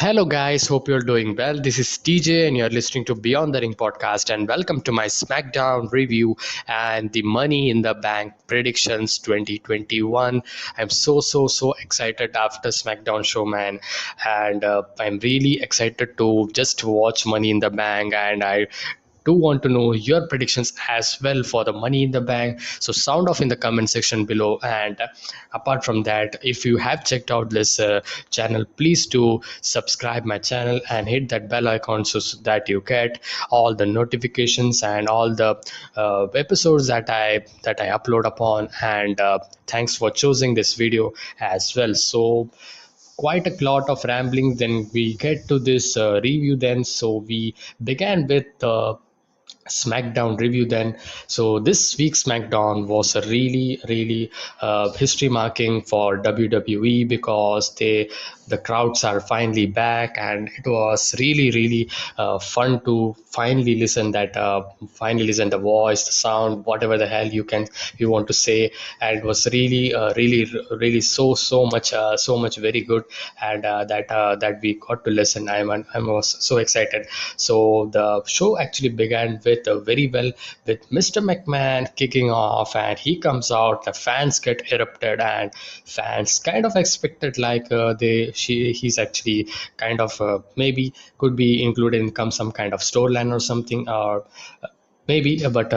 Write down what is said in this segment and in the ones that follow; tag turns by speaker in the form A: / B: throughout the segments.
A: Hello, guys. Hope you're doing well. This is TJ, and you're listening to Beyond the Ring podcast. And welcome to my Smackdown review and the Money in the Bank predictions 2021. I'm so excited after Smackdown show, man, and I'm really excited to just watch Money in the Bank. And I do want to know your predictions as well for the Money in the Bank. So sound off in the comment section below. And apart from that, if you have checked out this channel, please do subscribe my channel and hit that bell icon so that you get all the notifications and all the episodes that I upload upon. And thanks for choosing this video as well. So quite a lot of rambling, then we get to this review then. So we began with Smackdown review then. So this week's Smackdown was a really history marking for WWE because the crowds are finally back, and it was really fun to finally listen the voice, the sound, whatever the hell you want to say. And it was really so much very good. And that we got to listen. I was so excited. So the show actually began with very well, with Mr. McMahon kicking off, and he comes out. The fans get erupted, and fans kind of expected like he's actually kind of maybe could be included in some kind of storyline or something, or maybe, but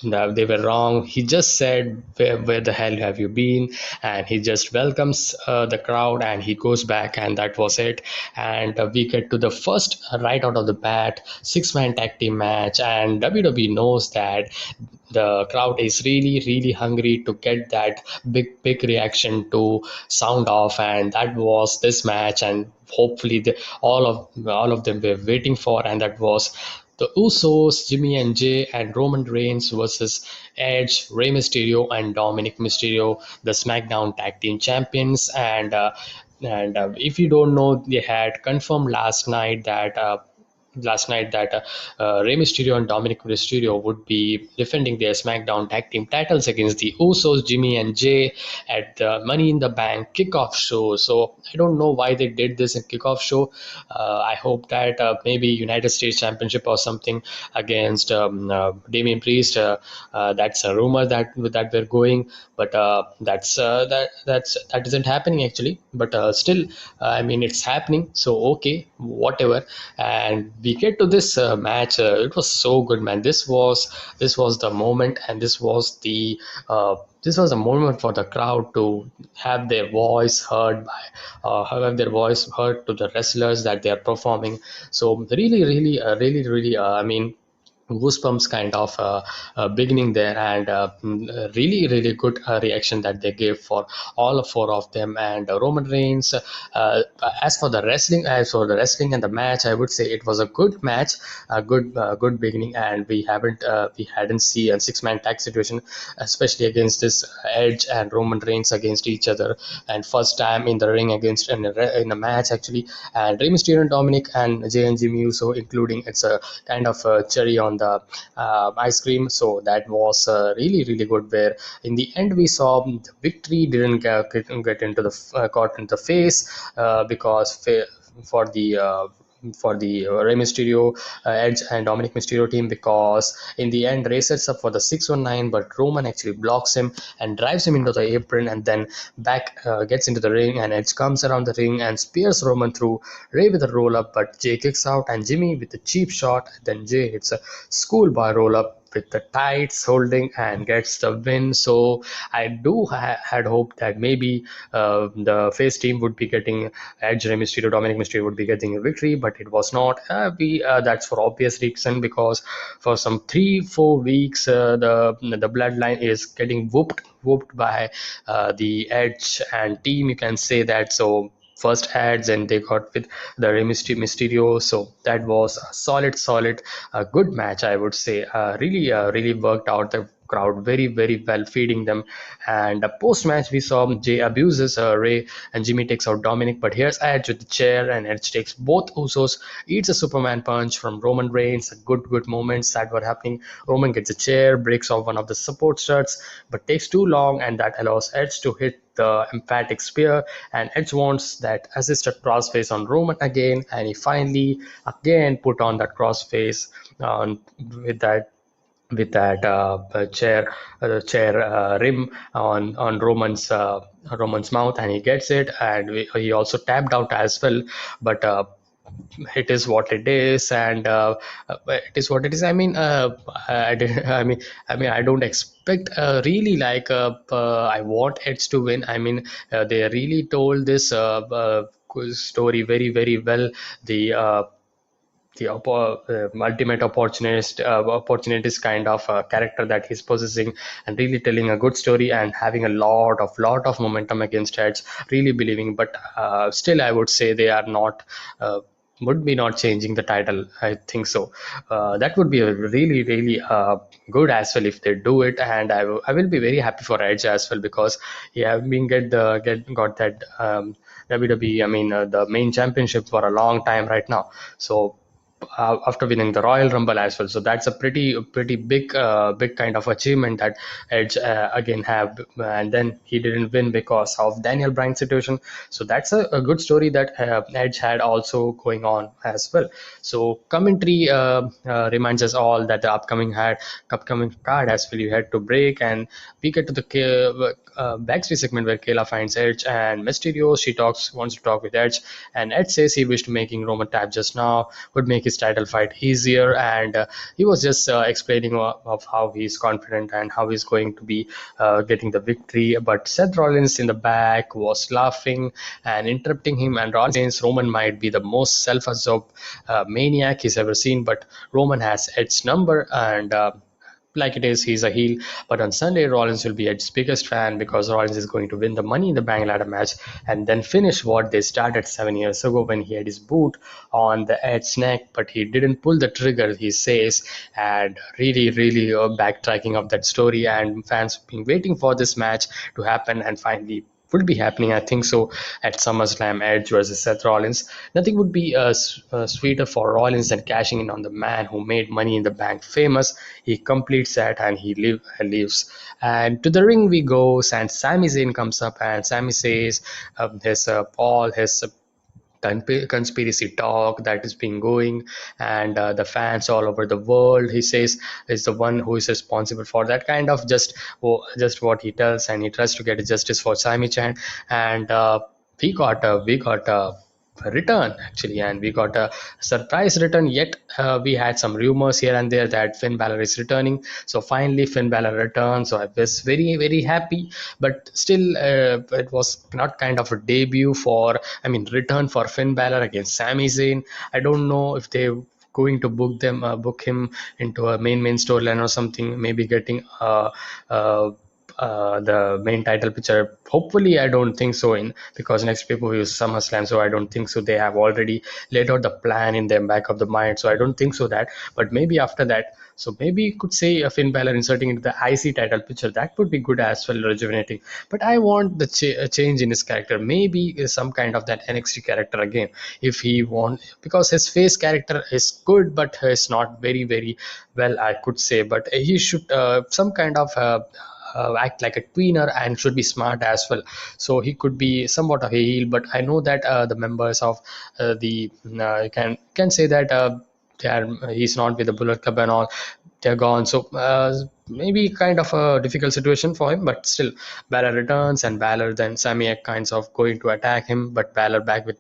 A: no, they were wrong. He just said, where the hell have you been? And he just welcomes the crowd, and he goes back, and that was it. And we get to the first, right out of the bat, six-man tag team match. And WWE knows that the crowd is really hungry to get that big reaction to sound off, and that was this match. And hopefully all of them were waiting for, and that was the Usos, Jimmy and Jay, and Roman Reigns versus Edge, Rey Mysterio, and Dominic Mysterio, the SmackDown Tag Team Champions. And if you don't know, they had confirmed last night that Rey Mysterio and Dominic Mysterio would be defending their SmackDown Tag Team titles against the Usos, Jimmy and Jay, at the Money in the Bank kickoff show. So I don't know why they did this in kickoff show. I hope that maybe United States Championship or something against Damian Priest. That's a rumor that we're going, but that isn't happening actually. But still, I mean, it's happening. So okay, whatever. And we get to this match. It was so good, man. This was the moment, and this was a moment for the crowd to have their voice heard to the wrestlers that they are performing. So I mean, goosebumps kind of beginning there. And really good reaction that they gave for all of four of them. And Roman Reigns, as for the wrestling and the match, I would say it was a good match, a good beginning. And we hadn't seen a six-man tag situation, especially against this Edge and Roman Reigns against each other, and first time in the ring against in a match actually. And Rey Mysterio and Dominic and Jay and Jimmy Uso including, it's a kind of cherry on the ice cream. So that was really good, where in the end we saw the victory didn't get into the caught in the face, because for the Rey Mysterio, Edge and Dominic Mysterio team, because in the end Rey sets up for the 619, but Roman actually blocks him and drives him into the apron, and then back gets into the ring, and Edge comes around the ring and spears Roman through. Rey with a roll up, but Jay kicks out, and Jimmy with a cheap shot. Then Jay hits a schoolboy roll up with the tights holding and gets the win. So I had hoped that maybe the face team would be getting Edge, Rey Mysterio, Dominic Mysterio would be getting a victory, but it was not. That's for obvious reason, because for some 3-4 weeks the Bloodline is getting whooped by the Edge and team, you can say that. So first ads, and they got with the Rey Mysterio. So that was a solid, a good match, I would say. Really worked out. The crowd very well, feeding them. And post match, we saw Jay abuses Ray, and Jimmy takes out Dominic. But here's Edge with the chair, and Edge takes both Usos, eats a Superman punch from Roman Reigns. Good moments that were happening. Roman gets a chair, breaks off one of the support studs, but takes too long, and that allows Edge to hit the emphatic spear. And Edge wants that assisted crossface on Roman again, and he finally again put on that crossface on with that chair rim on Roman's mouth, and he gets it, and he also tapped out as well. But it is what it is, and it is what it is. I mean, I don't expect really like I want Edge to win. I mean, they really told this story very well. The ultimate opportunist kind of character that he's possessing, and really telling a good story and having a lot of momentum against Edge, really believing. But still, I would say they are not would be not changing the title. I think so. That would be a really good as well if they do it, and I will be very happy for Edge as well, because he have been got that WWE, I mean, the main championship for a long time right now. So after winning the Royal Rumble as well. So that's a pretty big kind of achievement that Edge again have, and then he didn't win because of Daniel Bryan's situation. So that's a good story that Edge had also going on as well. So commentary reminds us all that the upcoming card as well you had to break, and we get to the backstage segment where Kayla finds Edge and Mysterios. She wants to talk with Edge, and Edge says he wished making Roman tap just now would make his title fight easier, and he was just explaining of how he's confident and how he's going to be getting the victory. But Seth Rollins in the back was laughing and interrupting him, and Rollins says Roman might be the most self-absorbed maniac he's ever seen, but Roman has Edge's number, and like it is, he's a heel. But on Sunday, Rollins will be Edge's biggest fan, because Rollins is going to win the Money in the Bank ladder match and then finish what they started 7 years ago when he had his boot on the Edge's neck, but he didn't pull the trigger, he says. And really backtracking of that story, and fans have been waiting for this match to happen, and finally would be happening, I think so, at SummerSlam. Edge versus Seth Rollins. Nothing would be sweeter for Rollins than cashing in on the man who made Money in the Bank famous. He completes that, and he leaves. And to the ring we go, and Sami Zayn comes up, and Sami says his all his conspiracy talk that is being going, and the fans all over the world, he says, is the one who is responsible for that kind of just what he tells, and he tries to get justice for Sami Chan. And we got a return actually, and we got a surprise return. Yet we had some rumors here and there that Finn Balor is returning. So finally Finn Balor returned, so I was very happy. But still, it was not kind of a debut for, I mean, return for Finn Balor against Sami Zayn. I don't know if they going to book him into a main storyline or something, maybe getting the main title picture. Hopefully, I don't think so, in because next people is SummerSlam, so I don't think so. They have already laid out the plan in their back of the mind, so I don't think so that. But maybe after that, so maybe you could say a Finn Balor inserting into the IC title picture, that would be good as well, rejuvenating. But I want the change in his character, maybe some kind of that NXT character again, if he want, because his face character is good, but it's not very well, I could say. But he should some kind of act like a tweener and should be smart as well. So he could be somewhat of a heel, but I know that the members of the can say that they are, he's not with the Bullet Club and all, they're gone. So maybe kind of a difficult situation for him, but still Balor returns, and Balor then Sami kinds of going to attack him, but Balor back with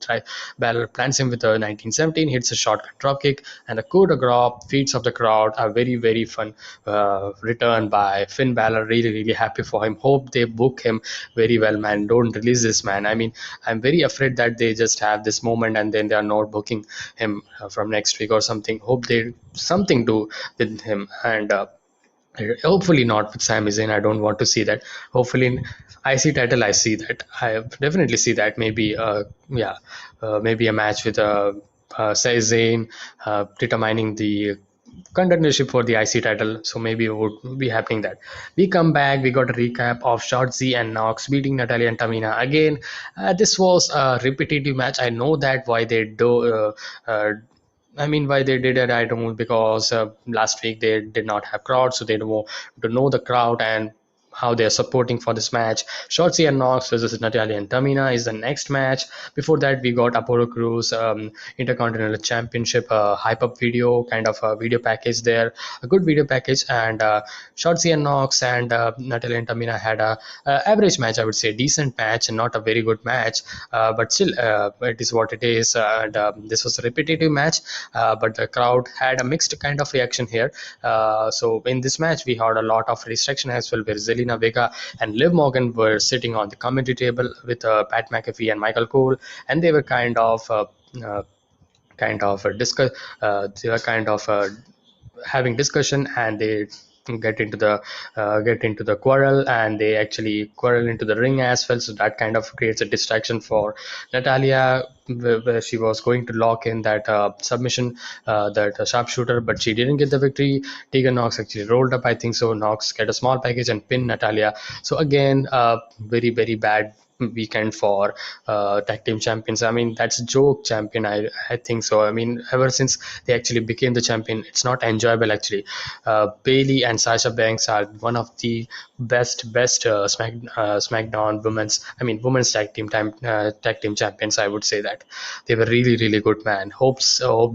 A: Balor plants him with a 1917, hits a shortcut dropkick, and the coup de grace feeds of the crowd. A very fun return by Finn Balor. Really happy for him. Hope they book him very well, man. Don't release this man. I mean, I'm very afraid that they just have this moment and then they are not booking him from next week or something. Hope they something do with him, and hopefully not with Sami Zayn. I don't want to see that. Hopefully in IC title, I see that. I definitely see that. Maybe maybe a match with Sami Zayn determining the contendership for the IC title. So maybe it would be happening that we come back. We got a recap of Shotzi and Knox beating Natalia and Tamina again. This was a repetitive match. I know that why they do. I mean, why they did it, I don't know, because last week they did not have crowd, so they don't want to know the crowd and how they are supporting for this match. Shotzi and Knox versus Natalia and Tamina is the next match. Before that, we got Apollo Crews Intercontinental Championship hype up video, kind of a video package there, a good video package. And Shotzi and Knox and Natalia and Tamina had a average match, I would say, decent match, and not a very good match, but still, it is what it is. And this was a repetitive match, but the crowd had a mixed kind of reaction here. So in this match, we had a lot of restriction as well, where Zelina Vega and Liv Morgan were sitting on the commentary table with Pat McAfee and Michael Cole, and they were uh, discuss. They were kind of having discussion, and they get into the quarrel, and they actually quarrel into the ring as well. So that kind of creates a distraction for Natalia, where she was going to lock in that submission, that sharpshooter, but she didn't get the victory. Tegan Knox actually rolled up, I think so. Knox get a small package and pin Natalia. So again, very very bad weekend for tag team champions. I mean, that's joke champion. I think so. I mean, ever since they actually became the champion, it's not enjoyable actually. Bailey and Sasha Banks are one of the best Smackdown women's tag team champions. I would say that they were really really good, man. Hope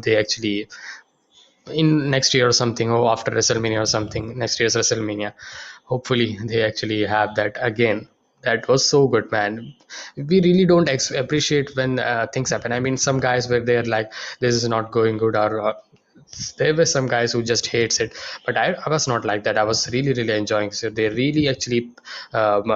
A: they actually in next year or something, or after WrestleMania or something, next year's WrestleMania, hopefully they actually have that again. That was so good, man. We really don't appreciate when things happen. I mean, some guys were there like, this is not going good, or there were some guys who just hates it, but I was not like that. I was really really enjoying. So they really actually put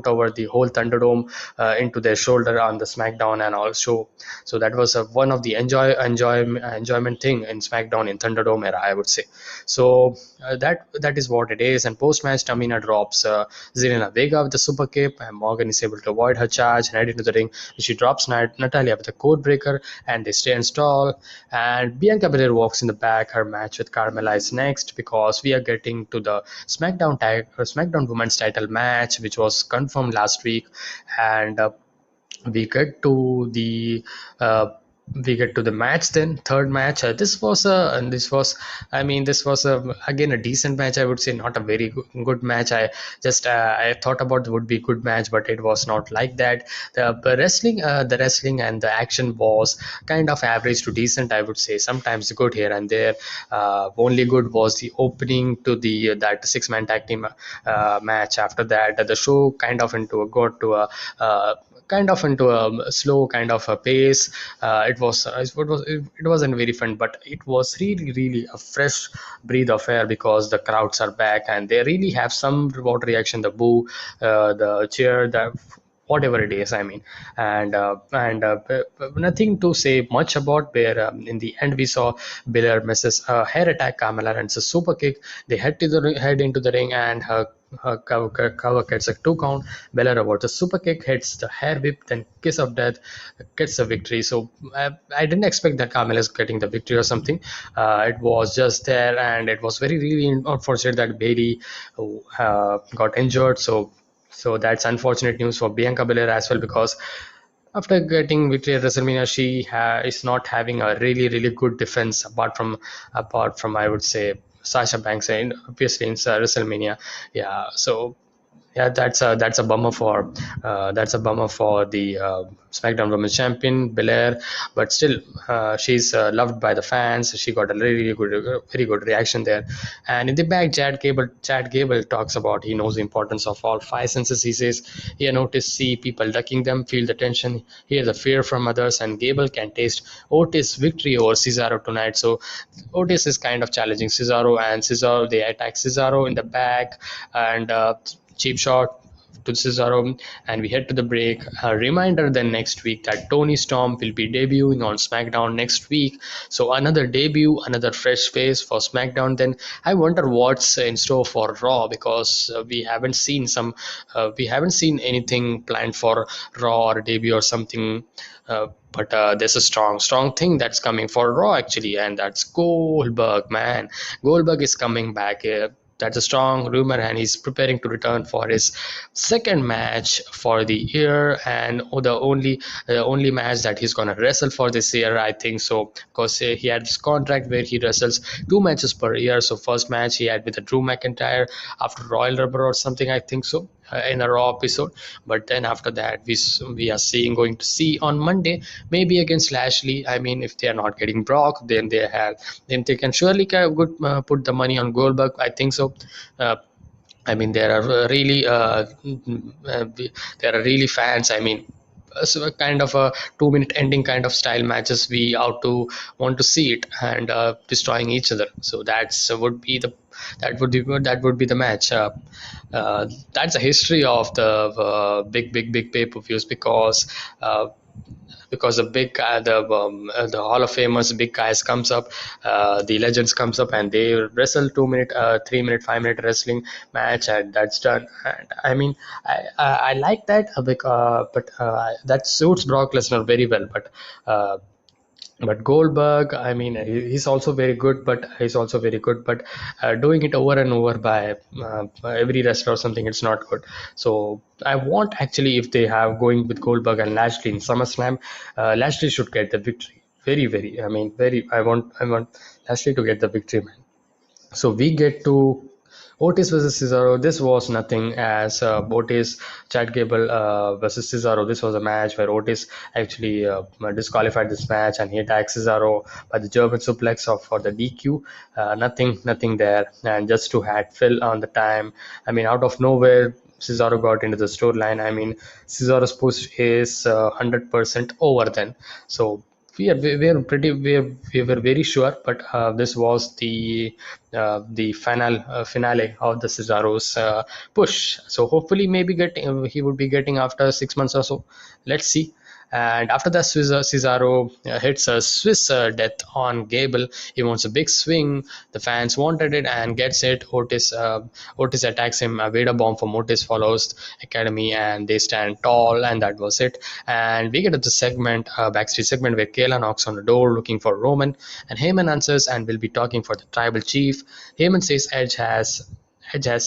A: over the whole Thunderdome into their shoulder on the Smackdown and also. So that was one of the enjoyment thing in Smackdown in Thunderdome era, I would say. So that is what it is. And post match, Tamina drops Zelina Vega with the super kick, and Morgan is able to avoid her charge and head into the ring. She drops Natalia with a code breaker, and they stay installed. And Bianca Belair walks in the back. Her match with Carmella is next, because we are getting to the SmackDown Women's Title match, which was confirmed last week. And we get to the uh, match. Then third match, this was again a decent match, I would say. Not a very good match. I thought about would be good match, but it was not like that. The wrestling and the action was kind of average to decent, I would say. Sometimes good here and there. Only good was the opening to the that six-man tag team match. After that, the show kind of into a slow kind of a pace. It wasn't very fun, but it was really really a fresh breath of air, because the crowds are back and they really have some reward reaction, the boo, the cheer, the whatever it is, I mean. And nothing to say much about, where in the end we saw Belair misses a hair attack Carmella, and it's a super kick. They head into the ring, and her cover gets a 2 count. Belair avoids a super kick, hits the hair whip, then kiss of death, gets the victory. So I didn't expect that Carmella is getting the victory or something. It was just there, and it was very really unfortunate that Bailey got injured. So that's unfortunate news for Bianca Belair as well, because after getting victory at WrestleMania, she is not having a really really good defense, apart from I would say Sasha Banks, and obviously in WrestleMania. Yeah, so yeah, that's a bummer for the SmackDown Women's Champion Belair, but still, she's loved by the fans. She got a really good, very good reaction there. And in the back, Chad Gable talks about he knows the importance of all five senses. He says he noticed see people ducking them, feel the tension, hear the fear from others, and Gable can taste Otis' victory over Cesaro tonight. So Otis is kind of challenging Cesaro, and Cesaro, they attack Cesaro in the back, and cheap shot. to Cesaro, and we head to the break. A reminder then next week that Tony Storm will be debuting on SmackDown next week. So another debut, another fresh face for SmackDown. Then I wonder what's in store for Raw, because we haven't seen anything planned for Raw or debut or something. But there's a strong thing that's coming for Raw actually, and that's Goldberg, man. Goldberg is coming back. That's a strong rumor, and he's preparing to return for his second match for the year, and the only match that he's gonna wrestle for this year, I think so, because he had this contract where he wrestles 2 matches per year. So first match he had with the Drew McIntyre after Royal Rumble or something, I think so, in a Raw episode. But then after that, we are going to see on Monday, maybe against Lashley. I mean, if they are not getting Brock, then they can surely put the money on Goldberg, I think so. uh, I mean, there are really fans. I mean, so a kind of a 2 minute ending kind of style matches. We out to want to see it, and destroying each other. So that would be the match. That's the history of the big pay-per-views, because the Hall of Famers, big guys comes up, the legends comes up, and they wrestle 2 minute, 3 minute, 5 minute wrestling match, and that's done. And I mean, I like that, but that suits Brock Lesnar very well. But Goldberg, I mean, he's also very good, but doing it over and over by every wrestler or something, it's not good. So I want, actually, if they have going with Goldberg and Lashley in SummerSlam, Lashley should get the victory. Very, I mean, very. I want Lashley to get the victory, man. So we get to Otis versus Cesaro. This was nothing as Otis, Chad Gable versus Cesaro. This was a match where Otis actually disqualified this match, and he attacked Cesaro by the German suplex for the DQ. Nothing there, and just to had fill on the time. I mean, out of nowhere, Cesaro got into the storyline. I mean, Cesaro's push is 100% over then. So we were very sure, but this was the finale of the Cesaro's push. So hopefully, maybe he would be getting after 6 months or so. Let's see. And after that, Cesaro hits a Swiss death on Gable. He wants a big swing. The fans wanted it and gets it. Otis attacks him. A Vader bomb from Otis follows Academy, and they stand tall, and that was it. And we get to the backstage segment, where Kayla knocks on the door looking for Roman, and Heyman answers and will be talking for the tribal chief. Heyman says Edge has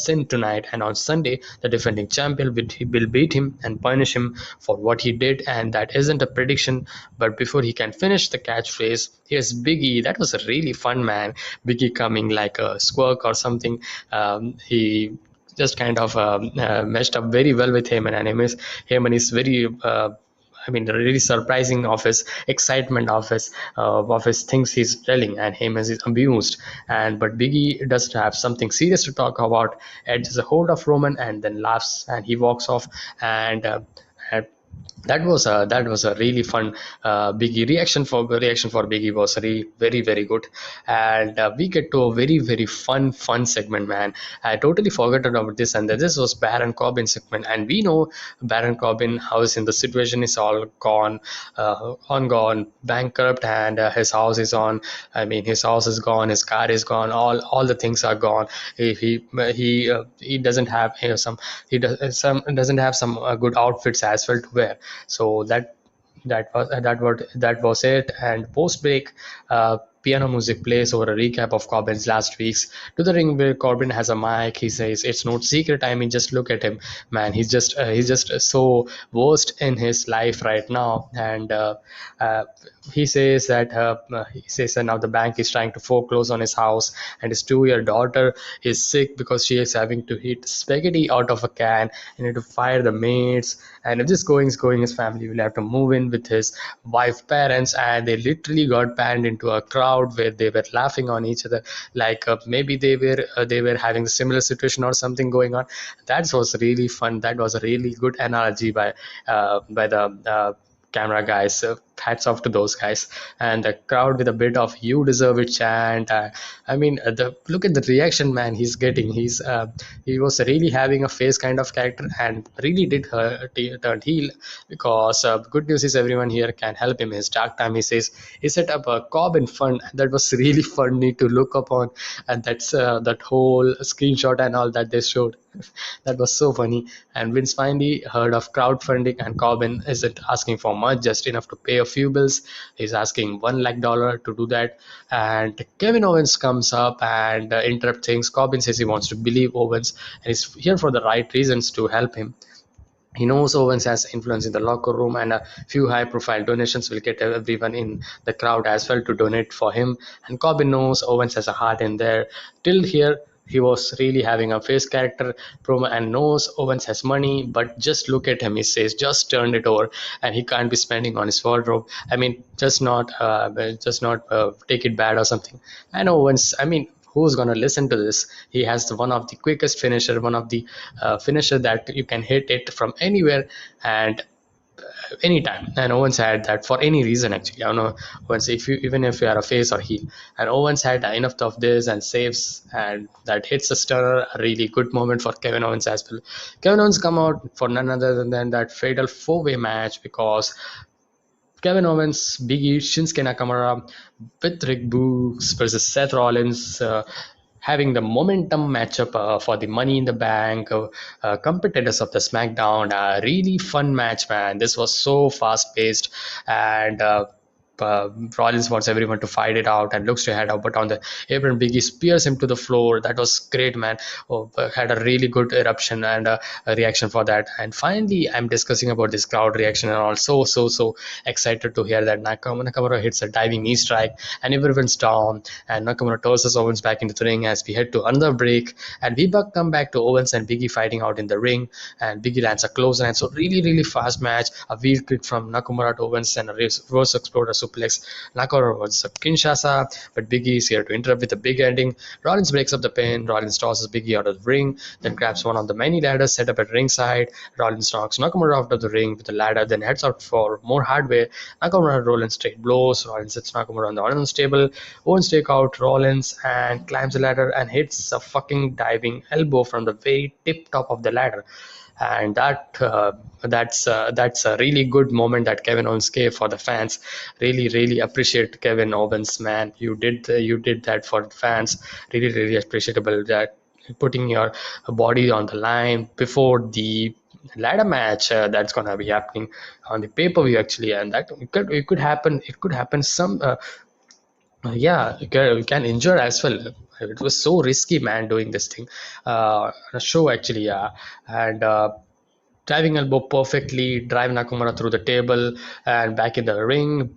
A: sinned tonight, and on Sunday, the defending champion will beat him and punish him for what he did, and that isn't a prediction. But before he can finish the catchphrase, here's Biggie. That was a really fun, man. Biggie coming like a squirk or something. He just kind of meshed up very well with him, and Heyman is very. I mean, really surprising of his excitement of his things he's telling, and him as is amused. And but Biggie does have something serious to talk about. Edge has a hold of Roman and then laughs, and he walks off. And that was a really fun Biggie reaction for Biggie was really very good. And we get to a very fun segment, man. I totally forgot about this, and this was Baron Corbin segment, and we know Baron Corbin house in the situation is all gone bankrupt, and his house is on. I mean, his house is gone, his car is gone, all the things are gone. He doesn't have doesn't have some good outfits as well to wear. So that was it. And post break, piano music plays over a recap of Corbin's last weeks. To the ring where Corbin has a mic, he says, "It's no secret. I mean, just look at him, man. He's just so worst in his life right now." And uh, he says that now the bank is trying to foreclose on his house, and his 2-year daughter is sick because she is having to eat spaghetti out of a can, and need to fire the maids. And if this is going, his family will have to move in with his wife parents, and they literally got panned into a crowd where they were laughing on each other, like maybe they were having a similar situation or something going on. That was really fun. That was a really good analogy by the camera guys. hats off to those guys. And the crowd with a bit of "you deserve it" chant. The look at the reaction, man. He's getting. He was really having a face kind of character, and really did turn heel, because good news is everyone here can help him. His dark time, he says, he set up a Corbin fund that was really funny to look upon, and that's that whole screenshot and all that they showed. That was so funny. And Vince finally heard of crowdfunding, and Corbin isn't asking for much, just enough to pay a few bills. He's asking $1 lakh to do that. And Kevin Owens comes up and interrupts things. Corbin says he wants to believe Owens, and he's here for the right reasons to help him. He knows Owens has influence in the locker room, and a few high profile donations will get everyone in the crowd as well to donate for him. And Corbin knows Owens has a heart in there. Till here, he was really having a face character promo and knows Owens has money, but just look at him. He says, just turn it over, and he can't be spending on his wardrobe. Just not take it bad or something. And Owens, who's gonna listen to this? He has one of the quickest finisher, one of the finisher that you can hit it from anywhere and anytime. And Owens had that for any reason actually. I don't know, Owens, if you even if you are a face or heel, and Owens had enough of this and saves, and that hits a stunner. A really good moment for Kevin Owens as well. Kevin Owens come out for none other than that fatal four-way match, because Kevin Owens, Big E, Shinsuke Nakamura with Rick Books versus Seth Rollins, having the momentum matchup for the Money in the Bank competitors of the Smackdown. A really fun match, man. This was so fast paced, and Rollins wants everyone to fight it out and looks to head out, but on the apron, Biggie spears him to the floor. That was great, man. Had a really good eruption and a reaction for that. And finally, I'm discussing about this crowd reaction, and also so excited to hear that Nakamura hits a diving knee strike, and everyone's down, and Nakamura tosses Owens back into the ring as we head to another break. And we come back to Owens and Biggie fighting out in the ring, and Biggie lands a close, and so really fast match. A wheel kick from Nakamura to Owens, and a reverse exploder suplex. Nakamura was a Kinshasa, but Biggie is here to interrupt with a big ending. Rollins breaks up the pin. Rollins tosses Biggie out of the ring, then grabs one of the many ladders set up at ringside. Rollins knocks Nakamura out of the ring with the ladder, then heads out for more hardware. Nakamura rolling straight blows. Rollins hits Nakamura on the announce table. Owens take out Rollins and climbs the ladder and hits a fucking diving elbow from the very tip top of the ladder. And that's a really good moment that Kevin Owens gave for the fans. Really appreciate Kevin Owens, man. You did that for the fans. Really appreciable, that putting your body on the line before the ladder match that's gonna be happening on the pay-per-view actually. And that it could happen some yeah, you can injure as well. It was so risky, man, doing this thing on a show actually. Yeah. And driving elbow perfectly, drive Nakamura through the table and back in the ring.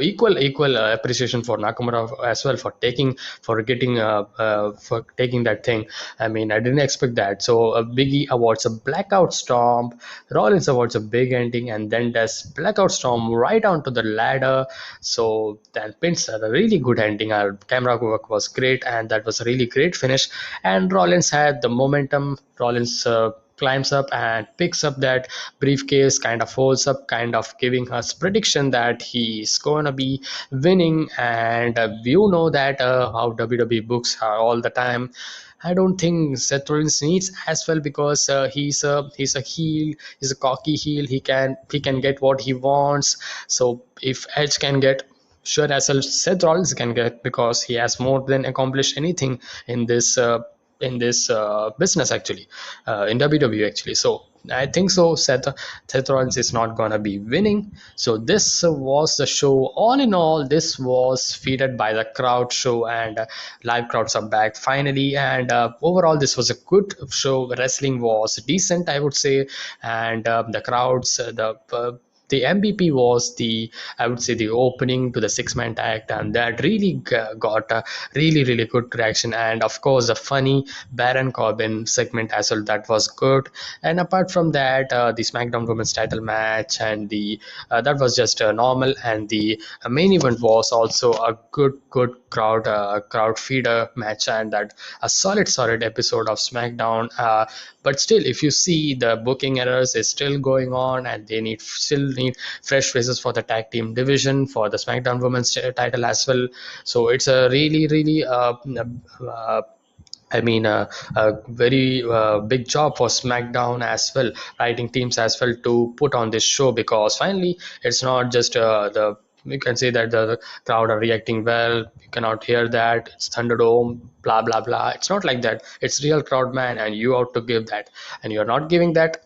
A: Equal appreciation for Nakamura as well for taking that thing. I didn't expect that. So Biggie awards a blackout storm. Rollins awards a big ending, and then does blackout storm right onto the ladder. So then pins a really good ending. Our camera work was great, and that was a really great finish. And Rollins had the momentum. Rollins climbs up and picks up that briefcase, kind of folds up, kind of giving us prediction that he's going to be winning. And you know that how WWE books are all the time. I don't think Seth Rollins needs as well, because he's a heel, he's a cocky heel. He can get what he wants. So if Edge can get, sure as well Seth Rollins can get, because he has more than accomplished anything in this business actually, in WWE actually. So I think so. Seth Rollins is not gonna be winning. So this was the show. All in all, this was feeded by the crowd show, and live crowds are back finally. And overall, this was a good show. Wrestling was decent, I would say, and the crowds, the MVP was I would say, the opening to the six-man tag, and that really got a really good reaction. And of course, the funny Baron Corbin segment as well, that was good. And apart from that, the SmackDown Women's title match and the that was just normal. And the main event was also a good crowd feeder match, and that a solid episode of SmackDown. But still, if you see, the booking errors is still going on, and they still need fresh faces for the tag team division for the SmackDown Women's title as well. So it's a really uh, I mean, a very big job for SmackDown as well, writing teams as well, to put on this show, because finally it's not just the you can say that the crowd are reacting well. You cannot hear that it's Thunderdome, blah blah blah. It's not like that. It's real crowd, man, and you ought to give that, and you're not giving that.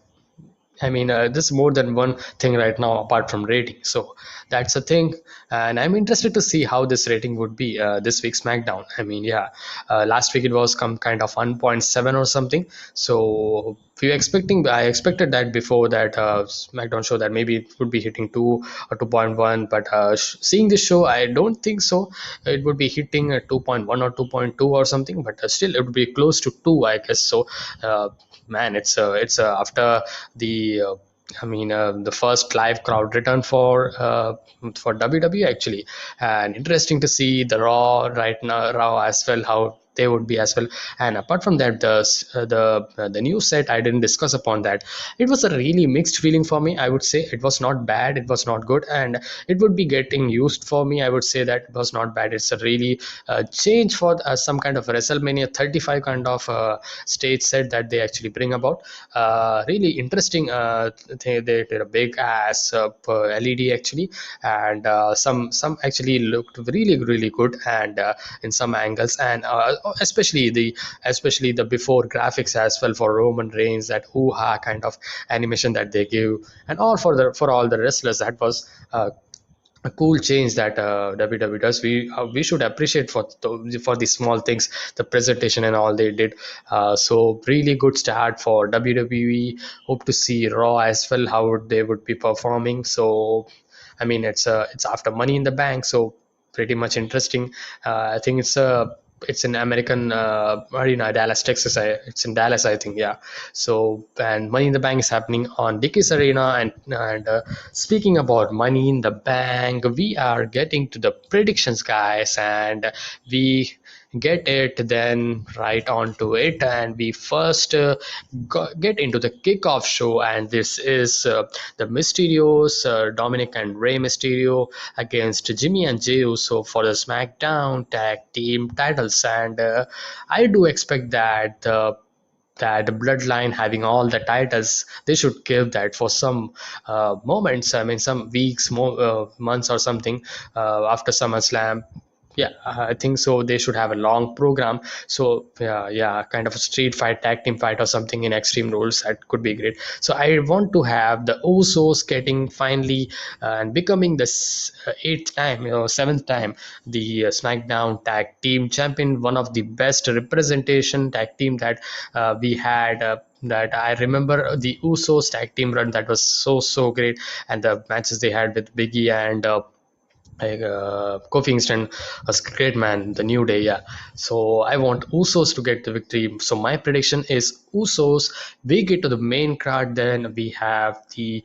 A: I mean, this is more than one thing right now apart from rating. So that's a thing, and I'm interested to see how this rating would be this week's SmackDown. I mean, yeah, last week it was some kind of 1.7 or something. So we were expecting. I expected that before that SmackDown show, that maybe it would be hitting 2 or 2.1. But seeing this show, I don't think so. It would be hitting 2.1 or 2.2 or something. But still, it would be close to 2, I guess. So. Man, it's after the the first live crowd return for WWE actually, and interesting to see the Raw right now, Raw as well, how they would be as well. And apart from that, the new set, I didn't discuss upon that. It was a really mixed feeling for me. I would say it was not bad, it was not good, and it would be getting used for me. I would say that it was not bad. It's a really change for some kind of WrestleMania 35 kind of stage set that they actually bring about. Really interesting. They did a big ass LED actually, and some actually looked really good, and in some angles, and especially the before graphics as well for Roman Reigns, that hoo-ha kind of animation that they give, and all for all the wrestlers. That was a cool change that WWE does. We should appreciate for the small things, the presentation and all they did. So really good start for WWE. Hope to see Raw as well, how they would be performing. So I mean, it's after Money in the Bank, so pretty much interesting. I think it's in American arena, Dallas, Texas. It's in Dallas, I think. Yeah. So, and Money in the Bank is happening on Dickies Arena. And speaking about Money in the Bank, we are getting to the predictions, guys, and we get it then right on to it. And we first get into the kickoff show, and this is the Mysterios, Dominic and Rey Mysterio against Jimmy and Jey Uso for the SmackDown tag team titles. And I do expect that the Bloodline having all the titles, they should give that for some moments. I mean, some weeks, months, or something after SummerSlam. Yeah, I think so. They should have a long program. So yeah, kind of a street fight, tag team fight, or something in Extreme Rules. That could be great. So I want to have the Usos getting finally and becoming the eighth time, seventh time, the SmackDown tag team champion. One of the best representation tag team that we had. That I remember the Usos tag team run, that was so great, and the matches they had with Biggie and Kofi Kingston was great, man. The New Day, yeah. So I want Usos to get the victory. So my prediction is Usos. We get to the main card, then we have the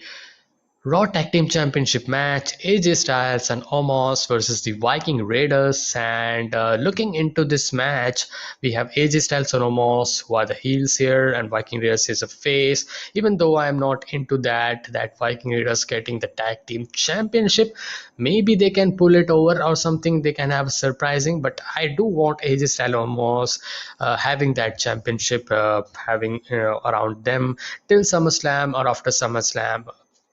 A: Raw Tag Team Championship match, AJ Styles and Omos versus the Viking Raiders. And looking into this match, we have AJ Styles and Omos who are the heels here, and Viking Raiders is a face. Even though I'm not into that Viking Raiders getting the Tag Team Championship, maybe they can pull it over or something. They can have surprising, but I do want AJ Styles and Omos having that championship, having around them till SummerSlam or after SummerSlam.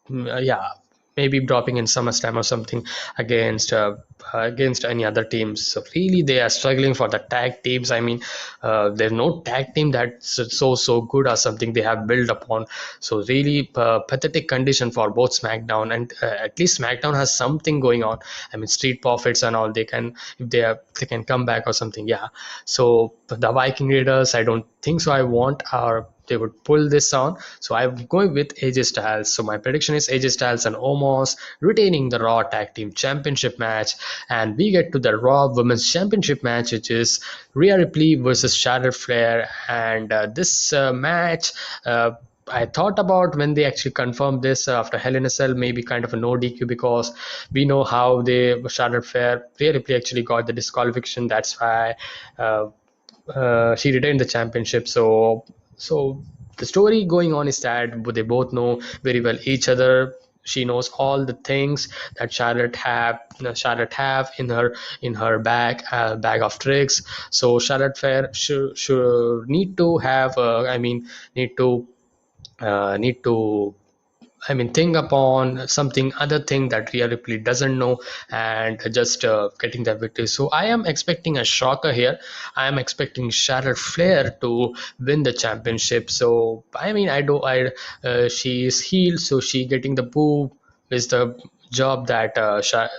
A: Yeah, maybe dropping in SummerSlam or something against against any other teams. So really, they are struggling for the tag teams. I mean, there's no tag team that's so good or something they have built upon. So really, pathetic condition for both SmackDown, and at least SmackDown has something going on. I mean, Street Profits and all, they can, if they can come back or something. Yeah. So the Viking Raiders, I don't think so. I want our they would pull this on. So I'm going with AJ Styles. So my prediction is AJ Styles and Omos retaining the Raw Tag Team Championship match. And we get to the Raw Women's Championship match, which is Rhea Ripley versus Charlotte Flair. And this match, I thought about when they actually confirmed this after Hell in a Cell, maybe kind of a no DQ, because we know how they Charlotte Flair Rhea Ripley actually got the disqualification. That's why uh, she retained the championship. So the story going on is that they both know very well each other. She knows all the things that Charlotte have in her bag of tricks. So Charlotte Fair should need to have need to need to think upon something other thing that Rhea Ripley doesn't know, and just getting the victory. So I am expecting a shocker here. I am expecting Charlotte Flair to win the championship. So I do I she is healed, so she getting the boo is the job that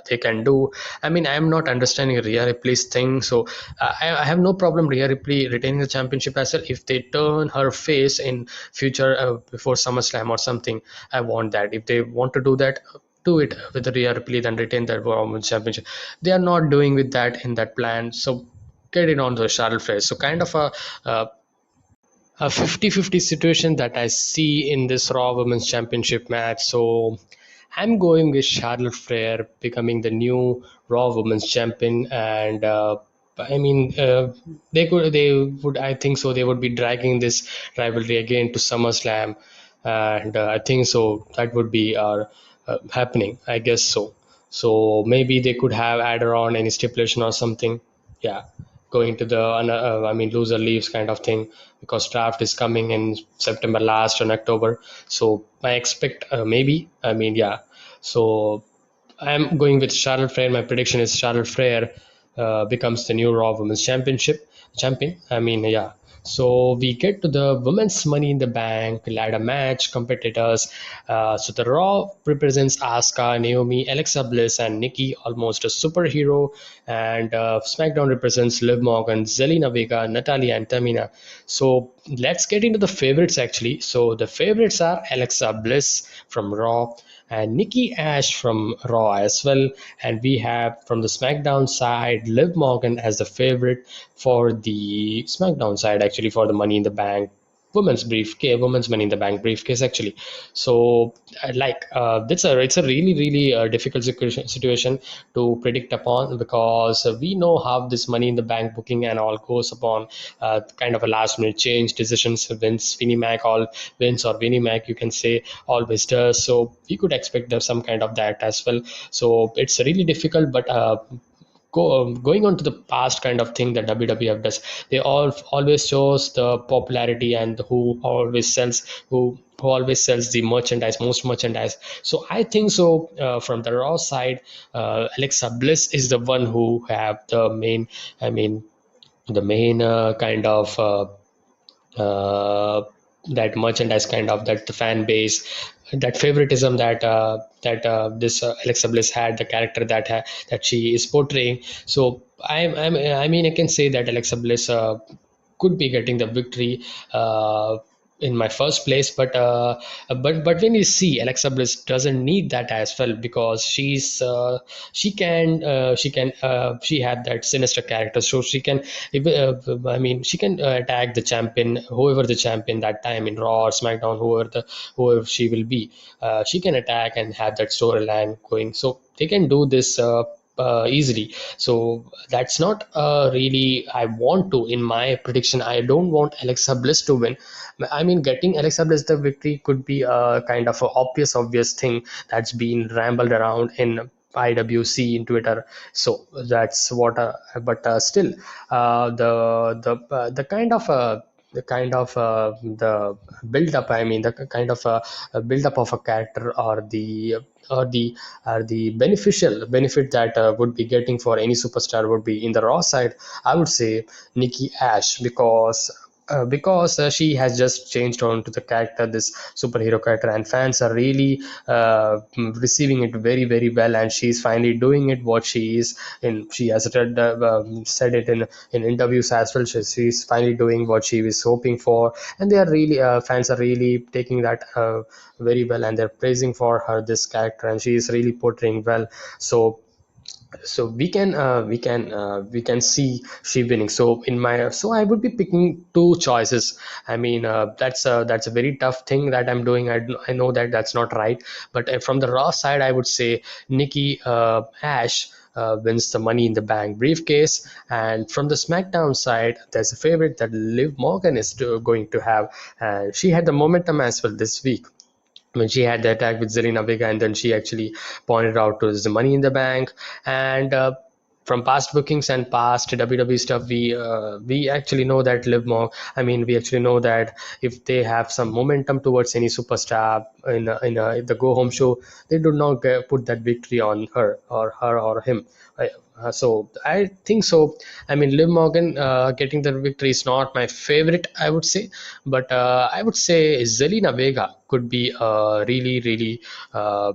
A: they can do. I am not understanding Rhea Ripley's thing. So I have no problem Rhea Ripley retaining the championship as well if they turn her face in future before SummerSlam or something. I want that. If they want to do that, do it with the Rhea Ripley, then retain that Women's Championship. They are not doing with that in that plan. So get it on the Charlotte Flair. So kind of uh, a 50-50 situation that I see in this Raw Women's Championship match. So I'm going with Charlotte Flair becoming the new Raw Women's Champion, and they would, I think so, they would be dragging this rivalry again to SummerSlam, and I think so that would be happening. I guess so. So maybe they could have added on any stipulation or something. Yeah, going to the loser leaves kind of thing, because draft is coming in September last and October. So I expect maybe yeah. So I'm going with Charlotte Flair. My prediction is Charlotte Flair becomes the new Raw Women's Championship champion. Yeah. So we get to the women's Money in the Bank ladder match competitors. So the Raw represents Asuka, Naomi, Alexa Bliss, and Nikki, almost a superhero. And SmackDown represents Liv Morgan, Zelina Vega, Natalia, and Tamina. So let's get into the favorites actually. So the favorites are Alexa Bliss from Raw, and Nikki Ash from Raw as well. And we have from the SmackDown side Liv Morgan as the favorite for the SmackDown side, actually, for the Money in the Bank women's Money in the Bank briefcase actually. So it's a really difficult situation to predict upon, because we know how this Money in the Bank booking and all goes upon kind of a last minute change decisions. Vinnie Mac all wins, or Vinnie Mac you can say always does. So we could expect there's some kind of that as well. So it's really difficult, but going on to the past kind of thing that WWF does, they always shows the popularity and who always sells the merchandise, most merchandise. So I think so from the Raw side, Alexa Bliss is the one who have the main, I mean the main kind of uh, that merchandise, kind of that the fan base, that favoritism that this Alexa Bliss had, the character that she is portraying. So I can say that Alexa Bliss could be getting the victory in my first place, but when you see Alexa Bliss doesn't need that as well, because she had that sinister character, so she can she can attack the champion, whoever the champion that time in Raw or SmackDown, whoever she will be. She can attack and have that storyline going, so they can do this easily. So that's not really I want to. In my prediction, I don't want Alexa Bliss to win. Getting Alexa Bliss the victory could be a kind of a obvious thing that's been rambled around in IWC in Twitter. So that's what. But still, the kind of the build up. The kind of build up of a character, or the beneficial benefit that would be getting for any superstar would be in the Raw side. I would say Nikki Ash, because she has just changed on to the character, this superhero character, and fans are really receiving it very well, and she's finally doing it what she is in. She has said it in interviews as well. She's finally doing what she was hoping for, and they are really fans are really taking that very well, and they're praising for her this character, and she is really portraying well. So So we can see she winning. So in my, so I would be picking two choices. I mean, that's a very tough thing that I'm doing. I know that that's not right, but from the Raw side I would say Nikki Ash wins the Money in the Bank briefcase. And from the SmackDown side, there's a favorite that Liv Morgan is going to have, and she had the momentum as well this week when she had the attack with Zelina Vega, and then she actually pointed out to the Money in the Bank. And from past bookings and past WWE stuff, we actually know that Liv Morgan. I mean, we actually know that if they have some momentum towards any superstar in the go home show, they do not put that victory on her or him. So I think so. I mean, Liv Morgan getting the victory is not my favorite, I would say, but I would say Zelina Vega could be a really a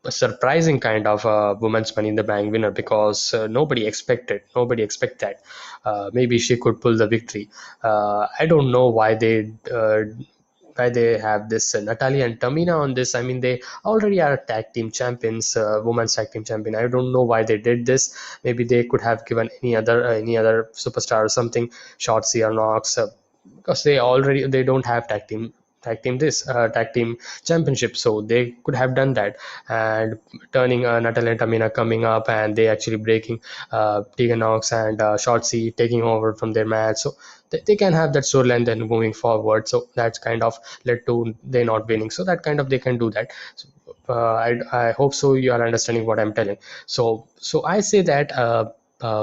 A: surprising kind of women's Money in the Bank winner, because nobody expect that. Maybe she could pull the victory. I don't know why they have this Natalia and Tamina on this. I mean, they already are tag team champions, women's tag team champion. I don't know why they did this. Maybe they could have given any other superstar or something, Shotzi or Knox, because they don't have tag team championship, so they could have done that. And turning Natalia and Tamina coming up, and they actually breaking Tegan Knox and Shotzi taking over from their match, so they can have that storyline then moving forward. So that's kind of led to they not winning, so that kind of they can do that. So, I hope so you are understanding what I'm telling. So I say that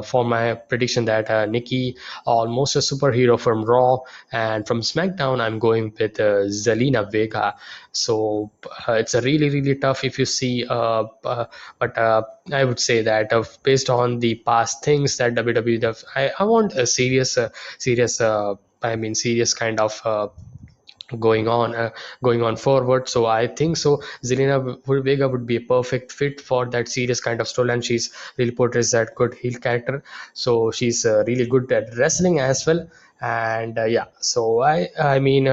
A: for my prediction that Nikki, almost a superhero from Raw, and from SmackDown, I'm going with Zelina Vega. So it's a really tough if you see, but I would say that based on the past things that WWE does, I want a serious. I mean, serious kind of going on going on forward. So I think so Zelina Vega would be a perfect fit for that serious kind of storyline. She's really portrays that good heel character, so she's really good at wrestling as well. And yeah, so I mean,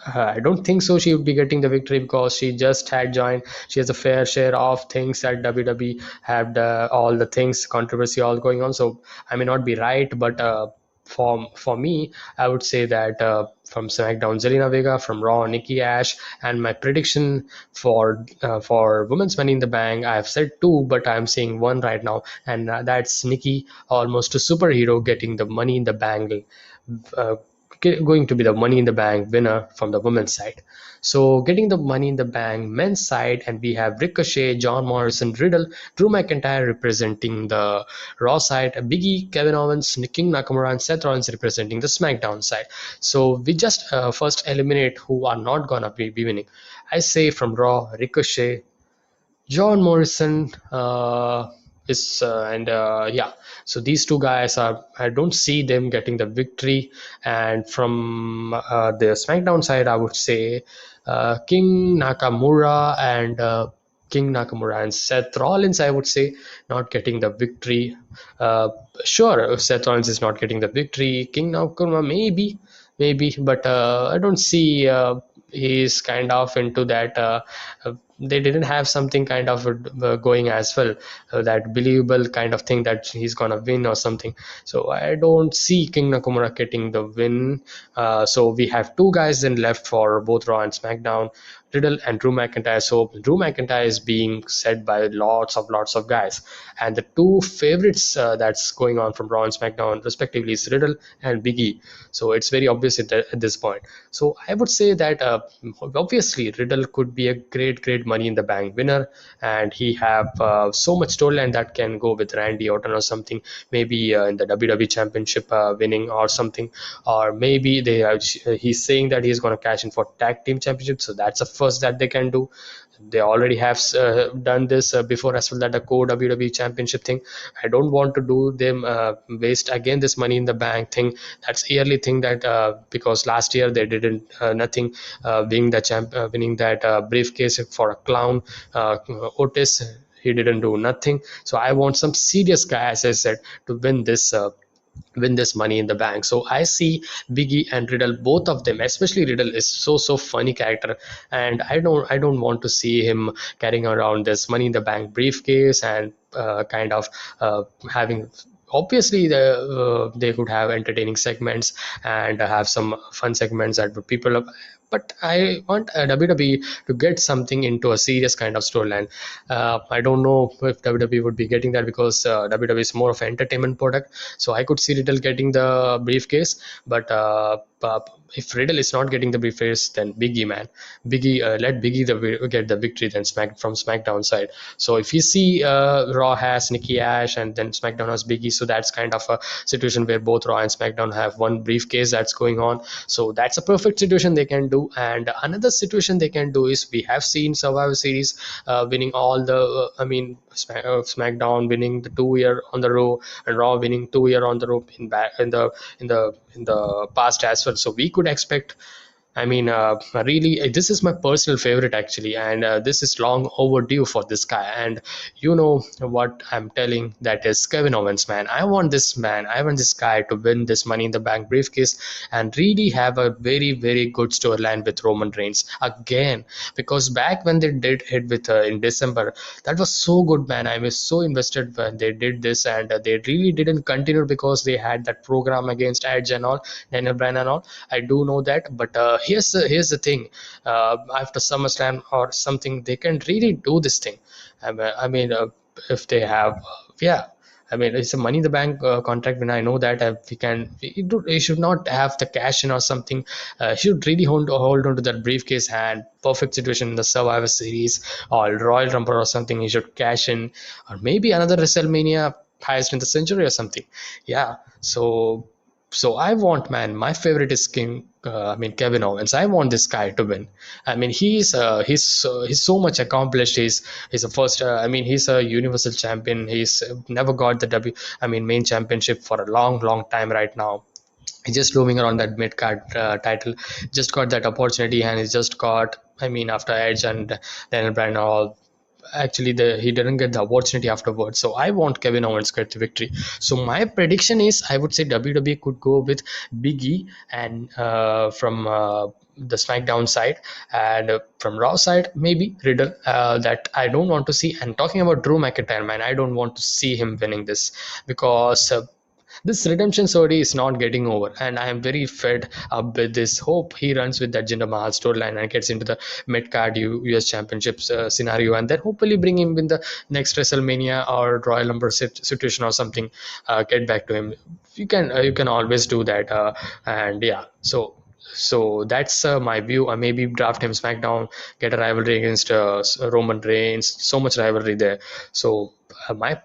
A: I don't think so she would be getting the victory, because she just had joined. She has a fair share of things that WWE have, all the things controversy all going on. So I may not be right, but for me, I would say that from SmackDown, Zelina Vega; from Raw, Nikki Ash; and my prediction for Women's Money in the Bank, I've said two, but I'm saying one right now, and that's Nikki, almost a superhero, getting the Money in the Bank. Uh, Going to be the Money in the Bank winner from the women's side. So getting the Money in the Bank men's side, and we have Ricochet, John Morrison, Riddle, Drew McIntyre representing the Raw side, Biggie, Kevin Owens, King Nakamura, and Seth Rollins representing the SmackDown side. So we just first eliminate who are not gonna be winning. I say from Raw, Ricochet, John Morrison is and yeah, so these two guys are, I don't see them getting the victory. And from the SmackDown side, I would say King Nakamura and Seth Rollins, I would say, not getting the victory. Uh, sure, Seth Rollins is not getting the victory. King Nakamura maybe, but I don't see he's kind of into that. They didn't have something kind of going as well, that believable kind of thing that he's gonna win or something. So I don't see King Nakamura getting the win. So we have two guys then left for both Raw and SmackDown, Riddle and Drew McIntyre. So Drew McIntyre is being said by lots of guys, and the two favorites that's going on from Raw and SmackDown respectively is Riddle and Biggie. So it's very obvious at this point. So I would say that obviously Riddle could be a great Money in the Bank winner, and he have so much storyline that can go with Randy Orton or something, maybe in the WWE Championship winning or something, or maybe he's saying that he's going to cash in for Tag Team Championship. So that's the first that they can do. They already have done this before as well, that the core WWE Championship thing. I don't want to do them waste again this Money in the Bank thing. That's yearly thing that because last year they didn't nothing, winning that briefcase for a clown, Otis. He didn't do nothing. So I want some serious guy, as I said, to win this Money in the Bank. So I see Biggie and Riddle, both of them, especially Riddle is so funny character, and I don't want to see him carrying around this Money in the Bank briefcase and kind of having, obviously they could have entertaining segments and have some fun segments that would people up. But I want WWE to get something into a serious kind of storyline. I don't know if WWE would be getting that, because WWE is more of an entertainment product. So I could see Riddle getting the briefcase, but if Riddle is not getting the briefcase, then Biggie, man, Biggie, let Biggie get the victory then from SmackDown side. So if you see Raw has Nikki Ash and then SmackDown has Biggie, so that's kind of a situation where both Raw and SmackDown have one briefcase that's going on. So that's a perfect situation they can do. And another situation they can do is, we have seen Survivor Series winning all the, SmackDown winning the 2 year on the row, and Raw winning 2 year on the row in the past as well. So we could expect, I mean, really, this is my personal favorite actually, and this is long overdue for this guy. And you know what I'm telling? That is Kevin Owens, man. I want this man. I want this guy to win this Money in the Bank briefcase and really have a very, very good storyline with Roman Reigns again. Because back when they did it with in December, that was so good, man. I was so invested when they did this, and they really didn't continue because they had that program against Edge and all, Daniel Bryan and all. I do know that, but here's the thing. After SummerSlam or something, they can really do this thing. If they have, yeah. I mean, it's a Money in the Bank contract. When I know that we should not have the cash in or something. Should really hold on to that briefcase hand. Perfect situation in the Survivor Series or Royal Rumble or something. He should cash in, or maybe another WrestleMania highest in the century or something. Yeah. So I want, man, my favorite is Kevin Owens. I want this guy to win. I mean, he's so much accomplished. He's a first. He's a universal champion. He's never got the main championship for a long time right now. He's just roaming around that mid card title. Just got that opportunity, and he's just got. I mean, after Edge and Daniel Bryan all, actually he didn't get the opportunity afterwards. So I want Kevin Owens to get the victory. So my prediction is, I would say WWE could go with Big E, and from the SmackDown side, and from Raw side maybe Riddle. That I don't want to see. And talking about Drew McIntyre, man, I don't want to see him winning this, because this redemption story is not getting over, and I am very fed up with this. Hope he runs with that Jinder Mahal storyline and gets into the mid card US Championships scenario, and then hopefully bring him in the next WrestleMania or Royal Rumble situation or something. Get back to him. You can always do that, and yeah. So that's my view. Maybe draft him SmackDown, get a rivalry against Roman Reigns. So much rivalry there. So my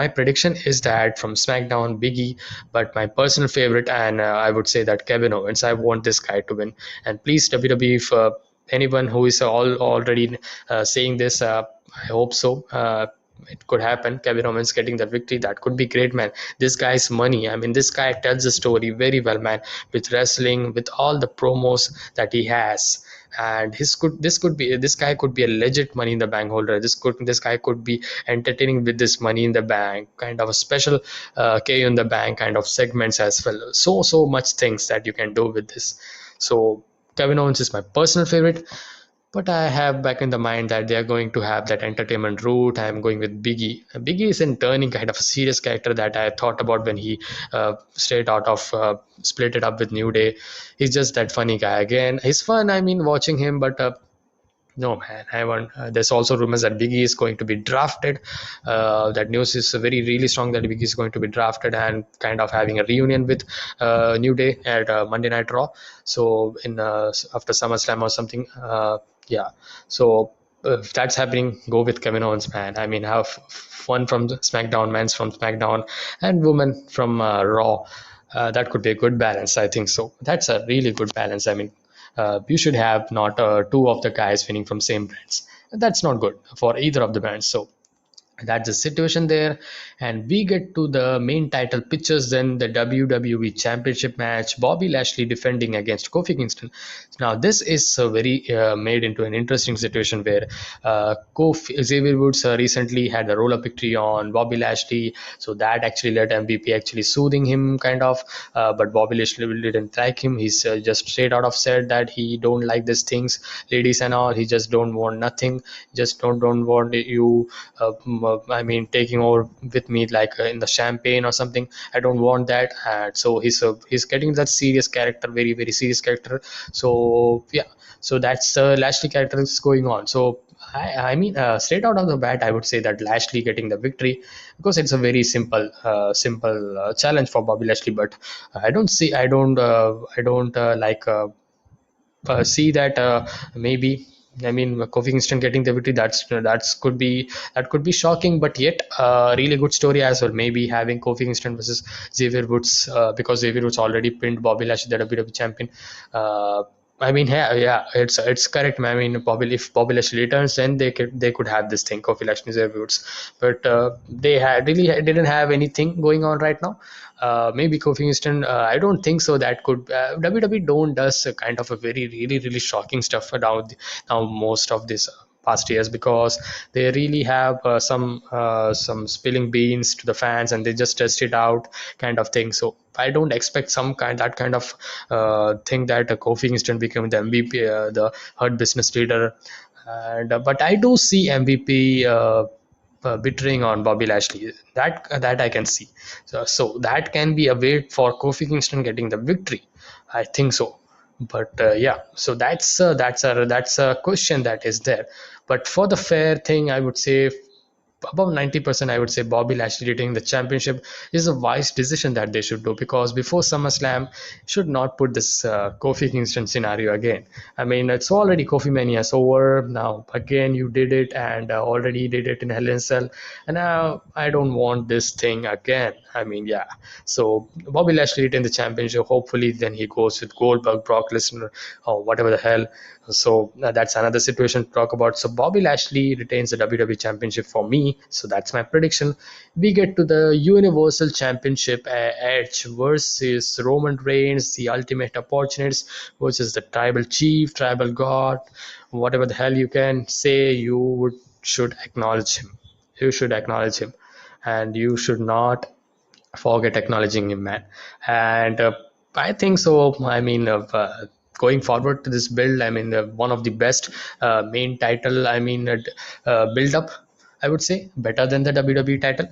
A: prediction is that from SmackDown, Biggie, but my personal favorite, and I would say that Kevin Owens. I want this guy to win. And please, WWE, if anyone who is already saying this, I hope so. It could happen. Kevin Owens getting the victory, that could be great, man. This guy's money. I mean, this guy tells the story very well, man. With wrestling, with all the promos that he has, and this guy could be a legit Money in the Bank holder. This guy could be entertaining with this Money in the Bank kind of a special KO in the Bank kind of segments as well. So much things that you can do with this. So Kevin Owens is my personal favorite. But I have back in the mind that they are going to have that entertainment route. I am going with Biggie. Biggie is in turning kind of a serious character that I thought about when he straight out of split it up with New Day. He's just that funny guy again. He's fun. I mean, watching him, but no, man, I want. There's also rumors that Biggie is going to be drafted. That news is really strong that Biggie is going to be drafted and kind of having a reunion with New Day at Monday Night Raw. So in after SummerSlam or something. Yeah. So if that's happening, go with Kevin Owens, man. I mean, have fun from SmackDown, men's from SmackDown, and women from Raw. That could be a good balance, I think so. That's a really good balance. I mean, you should have not two of the guys winning from same brands. That's not good for either of the brands. So that's the situation there, and we get to the main title pictures. Then the WWE Championship match, Bobby Lashley defending against Kofi Kingston. Now this is very made into an interesting situation where Kofi Xavier Woods recently had a roll-up victory on Bobby Lashley, so that actually led MVP actually soothing him kind of, but Bobby Lashley didn't like him. He's just straight out of said that he don't like these things, ladies and all. He just don't want nothing, just don't want you I mean, taking over with me like in the champagne or something. I don't want that. And so he's getting that serious character, very very serious character. So yeah, so that's Lashley character is going on. So I mean, straight out of the bat, I would say that Lashley getting the victory, because it's a very simple challenge for Bobby Lashley. But I don't see that maybe. I mean, Kofi Kingston getting the victory. That could be shocking, but yet really good story as well. Maybe having Kofi Kingston versus Xavier Woods, because Xavier Woods already pinned Bobby Lashley, the WWE champion. Uh, I mean, yeah, it's correct. I mean, if Bobby Lashley returns, then they could have this thing, Kofi Lashley, Xavier Woods. But didn't have anything going on right now. Maybe Kofi Kingston. I don't think so. That could WWE don't does a kind of a very really shocking stuff now most of this past years, because they really have some spilling beans to the fans and they just test it out kind of thing. So I don't expect that kind of thing that Kofi Kingston become the MVP, the Hurt Business Leader, and but I do see MVP. Betraying on Bobby Lashley. That I can see. So that can be a way for Kofi Kingston getting the victory. I think so. But yeah, so that's a question that is there. But for the fair thing, I would say above 90%, I would say Bobby Lashley retaining the championship is a wise decision that they should do, because before SummerSlam should not put this Kofi Kingston scenario again. I mean, it's already Kofi Mania over now. Again, you did it, and already did it in Hell in a Cell, and now I don't want this thing again. I mean, yeah. So Bobby Lashley retain the championship. Hopefully, then he goes with Goldberg, Brock Lesnar, or whatever the hell. So that's another situation to talk about. So Bobby Lashley retains the WWE Championship for me. So that's my prediction. We get to the Universal Championship, Edge versus Roman Reigns, the Ultimate Opportunists versus the Tribal Chief, Tribal God, whatever the hell you can say. Should acknowledge him. You should acknowledge him, and you should not forget acknowledging him, man. And I think so. I mean, going forward to this build, I mean, one of the best main title, I mean, build up, I would say, better than the WWE title.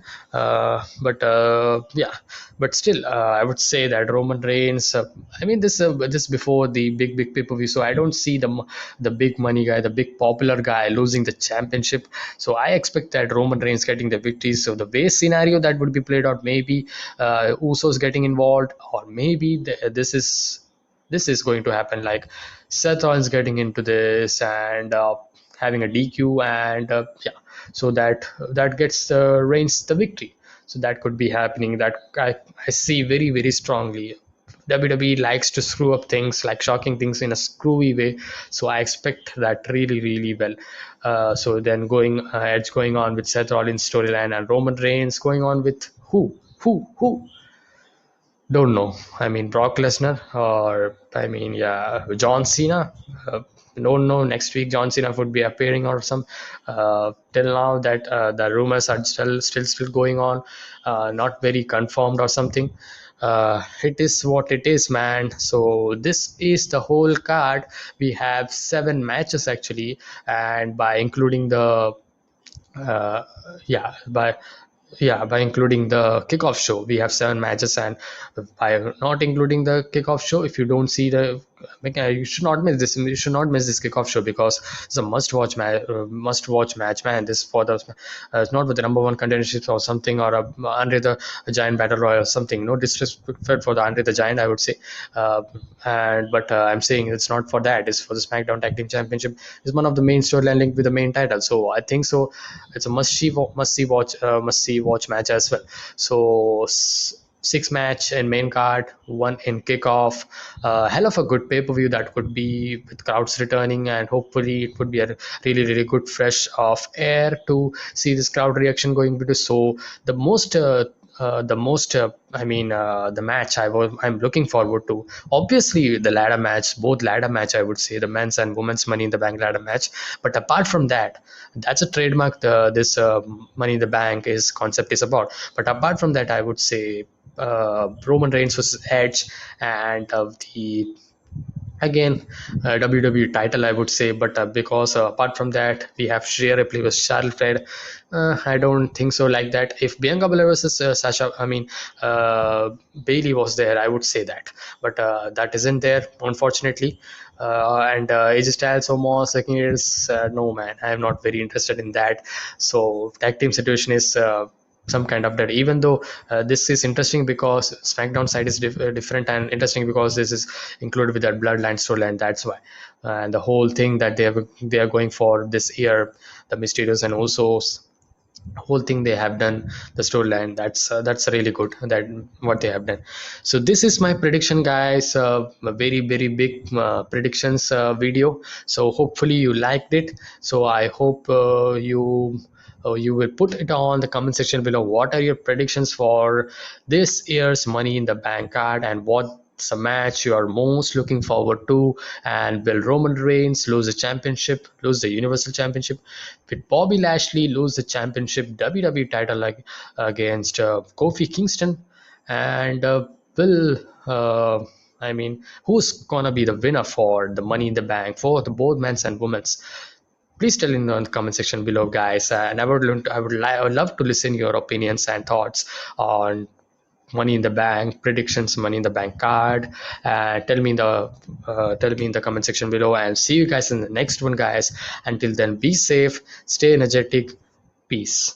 A: But yeah, but still, I would say that Roman Reigns. I mean, this before the big pay per view, so I don't see the big money guy, the big popular guy losing the championship. So I expect that Roman Reigns getting the victory. So the base scenario that would be played out, maybe Usos getting involved, or maybe this is going to happen like Seth Rollins getting into this and having a DQ, and yeah, so that gets Reigns the victory. So that could be happening. That I see very very strongly. WWE likes to screw up things, like shocking things in a screwy way. So I expect that really really well. So then Edge going on with Seth Rollins storyline, and Roman Reigns going on with who don't know. I mean, Brock Lesnar, or I mean, yeah, John Cena. Don't know. Next week, John Cena would be appearing or some. Till now, that the rumors are still going on, not very confirmed or something. It is what it is, man. So this is the whole card. We have 7 matches actually, and by including the uh, yeah by by including the kickoff show, we have 7 matches, and by not including the kickoff show, if you don't see the, you should not miss this. You should not miss this kickoff show, because it's a must watch match, man. This for the it's not with the number one contendership or something, or Andre the Giant battle royal or something. No disrespect for the Andre the Giant, I would say, uh, and but I'm saying it's not for that. It's for the Smackdown Tag Team Championship. Is one of the main storyline linked with the main title. So I think so. It's a must see watch match as well. So 6 match in main card, one in kickoff. Hell of a good pay per view that could be with crowds returning, and hopefully it would be a really really good fresh of air to see this crowd reaction going into. So the match I'm looking forward to, obviously the ladder match, both ladder match, I would say, the men's and women's Money in the Bank ladder match. But apart from that, that's a trademark this Money in the Bank is concept is about. But apart from that, I would say Roman Reigns versus Edge, and the Again, WWE title, I would say, but because apart from that, we have Shreya Ripley versus Charlotte Flair. I don't think so like that. If Bianca Belair versus Sasha, I mean, Bailey was there, I would say that, but that isn't there, unfortunately. And AJ Styles, Omos, no man, I am not very interested in that. So tag team situation is some kind of that, even though this is interesting because Smackdown side is different, and interesting because this is included with that Bloodline storyline. That's why, and the whole thing that they are going for this year, the Mysterios and also whole thing they have done, the storyline, that's really good that what they have done. So this is my prediction, guys, a very very big predictions video. So hopefully you liked it. So I hope you will put it on the comment section below. What are your predictions for this year's Money in the Bank card, and what's a match you are most looking forward to? And will Roman Reigns lose the championship, lose the Universal Championship? Will Bobby Lashley lose the championship WWE title like against Kofi Kingston? And will I mean, who's gonna be the winner for the Money in the Bank for the both men's and women's? Please tell in the comment section below, guys. And I would love to listen your opinions and thoughts on Money in the Bank predictions, Money in the Bank card. Tell me in the comment section below, and see you guys in the next one, guys. Until then, be safe, stay energetic, peace.